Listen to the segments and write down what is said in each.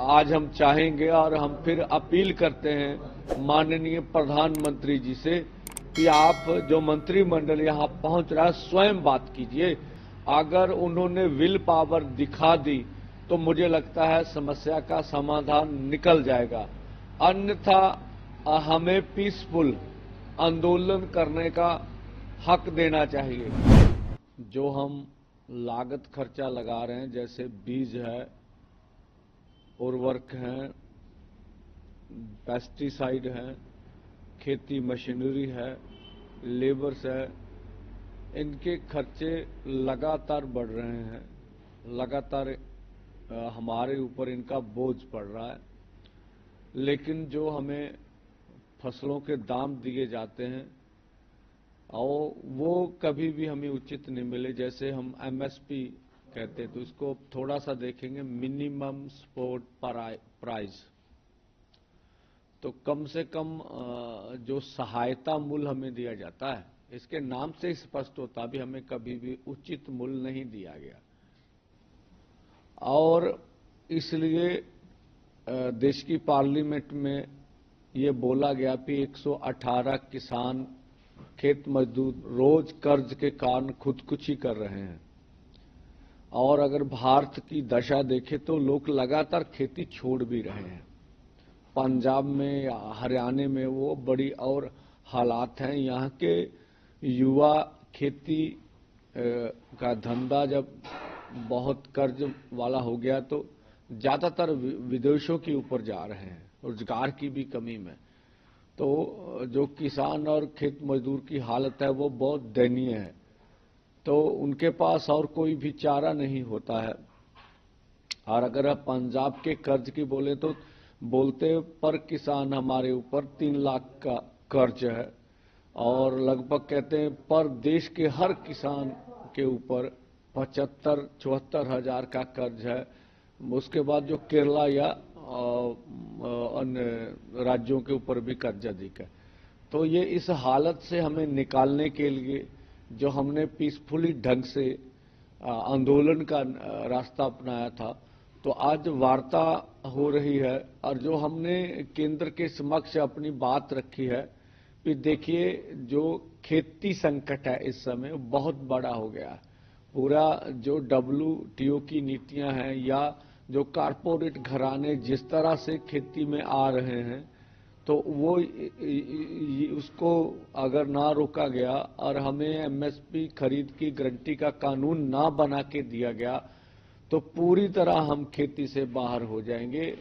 आज हम चाहेंगे और हम फिर अपील करते हैं माननीय प्रधानमंत्री जी से कि आप जो मंत्रिमंडल यहां पहुंच रहा है स्वयं बात कीजिए। अगर उन्होंने विल पावर दिखा दी तो मुझे लगता है समस्या का समाधान निकल जाएगा, अन्यथा हमें पीसफुल आंदोलन करने का हक देना चाहिए। जो हम लागत खर्चा लगा रहे हैं, जैसे बीज है, उर्वरक हैं, पेस्टिसाइड हैं, खेती मशीनरी है, लेबर्स है, इनके खर्चे लगातार बढ़ रहे हैं। लगातार हमारे ऊपर इनका बोझ पड़ रहा है। लेकिन जो हमें फसलों के दाम दिए जाते हैं और वो कभी भी हमें उचित नहीं मिले। जैसे हम एमएसपी कहते हैं, तो इसको थोड़ा सा देखेंगे, मिनिमम सपोर्ट प्राइस। तो कम से कम जो सहायता मूल्य हमें दिया जाता है, इसके नाम से ही स्पष्ट होता भी हमें कभी भी उचित मूल्य नहीं दिया गया। और इसलिए देश की पार्लियामेंट में ये बोला गया कि 118 किसान खेत मजदूर रोज कर्ज के कारण खुदकुशी कर रहे हैं। और अगर भारत की दशा देखें तो लोग लगातार खेती छोड़ भी रहे हैं। पंजाब में या हरियाणा में वो बड़ी और हालात हैं। यहाँ के युवा खेती का धंधा जब बहुत कर्ज वाला हो गया तो ज्यादातर विदेशों के ऊपर जा रहे हैं, रोजगार की भी कमी में। तो जो किसान और खेत मजदूर की हालत है वो बहुत दयनीय है। तो उनके पास और कोई भी चारा नहीं होता है। और अगर आप पंजाब के कर्ज की बोले तो बोलते पर किसान हमारे ऊपर 3 लाख का कर्ज है, और लगभग कहते हैं पर देश के हर किसान के ऊपर 75-74 हजार का कर्ज है। उसके बाद जो केरला या अन्य राज्यों के ऊपर भी कर्ज अधिक है। तो ये इस हालत से हमें निकालने के लिए जो हमने पीसफुली ढंग से आंदोलन का रास्ता अपनाया था, तो आज वार्ता हो रही है। और जो हमने केंद्र के समक्ष अपनी बात रखी है कि देखिए, जो खेती संकट है इस समय बहुत बड़ा हो गया है। पूरा जो WTO की नीतियां हैं या जो कारपोरेट घराने जिस तरह से खेती में आ रहे हैं, तो वो उसको अगर ना रोका गया और हमें एमएसपी खरीद की गारंटी का कानून ना बना के दिया गया तो पूरी तरह हम खेती से बाहर हो जाएंगे।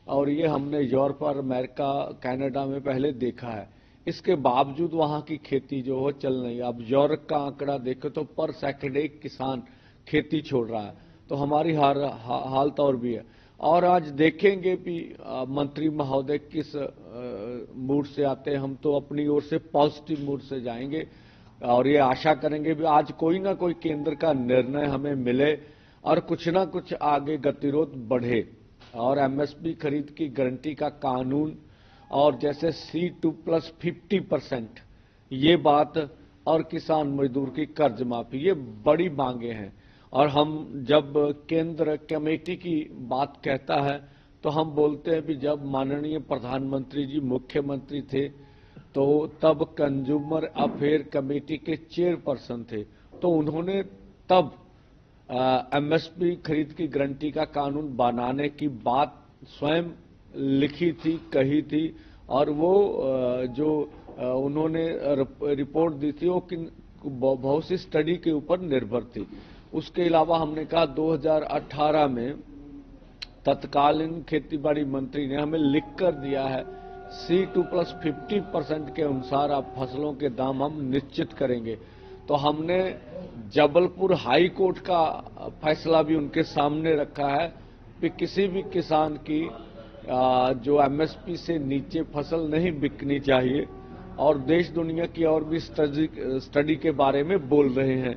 और ये हमने यूरोप और अमेरिका, कनाडा में पहले देखा है। इसके बावजूद वहां की खेती जो हो चल नहीं। अब यूरोप का आंकड़ा देखे तो पर सेकंड एक किसान खेती छोड़ रहा है। तो हमारी हालत और भी है। और आज देखेंगे कि मंत्री महोदय किस मूड से आते हैं। हम तो अपनी ओर से पॉजिटिव मूड से जाएंगे और ये आशा करेंगे कि आज कोई ना कोई केंद्र का निर्णय हमें मिले और कुछ ना कुछ आगे गतिरोध बढ़े। और एमएसपी खरीद की गारंटी का कानून और जैसे C2+ 50% ये बात, और किसान मजदूर की कर्ज माफी, ये बड़ी मांगे हैं। और हम जब केंद्र कमेटी की बात कहता है तो हम बोलते हैं कि जब माननीय प्रधानमंत्री जी मुख्यमंत्री थे तो तब कंज्यूमर अफेयर कमेटी के चेयरपर्सन थे। तो उन्होंने तब एमएसपी खरीद की गारंटी का कानून बनाने की बात स्वयं लिखी थी, कही थी। और वो जो उन्होंने रिपोर्ट दी थी वो बहुत सी स्टडी के ऊपर निर्भर थी। उसके अलावा हमने कहा 2018 में तत्कालीन खेतीबाड़ी मंत्री ने हमें लिख कर दिया है C2+ 50% के अनुसार आप फसलों के दाम हम निश्चित करेंगे। तो हमने जबलपुर हाई कोर्ट का फैसला भी उनके सामने रखा है कि किसी भी किसान की जो एमएसपी से नीचे फसल नहीं बिकनी चाहिए। और देश दुनिया की और भी स्टडी के बारे में बोल रहे हैं।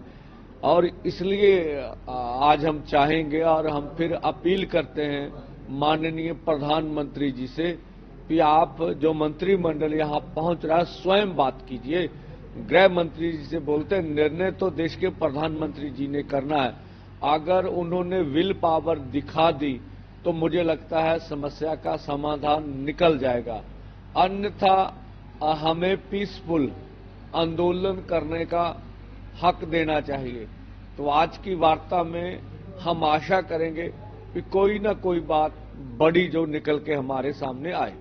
और इसलिए आज हम चाहेंगे और हम फिर अपील करते हैं माननीय प्रधानमंत्री जी से कि आप जो मंत्रिमंडल यहां पहुंच रहा है स्वयं बात कीजिए। गृह मंत्री जी से बोलते हैं निर्णय तो देश के प्रधानमंत्री जी ने करना है। अगर उन्होंने विल पावर दिखा दी तो मुझे लगता है समस्या का समाधान निकल जाएगा। अन्यथा हमें पीसफुल आंदोलन करने का हक देना चाहिए। तो आज की वार्ता में हम आशा करेंगे कि कोई ना कोई बात बड़ी जो निकल के हमारे सामने आए।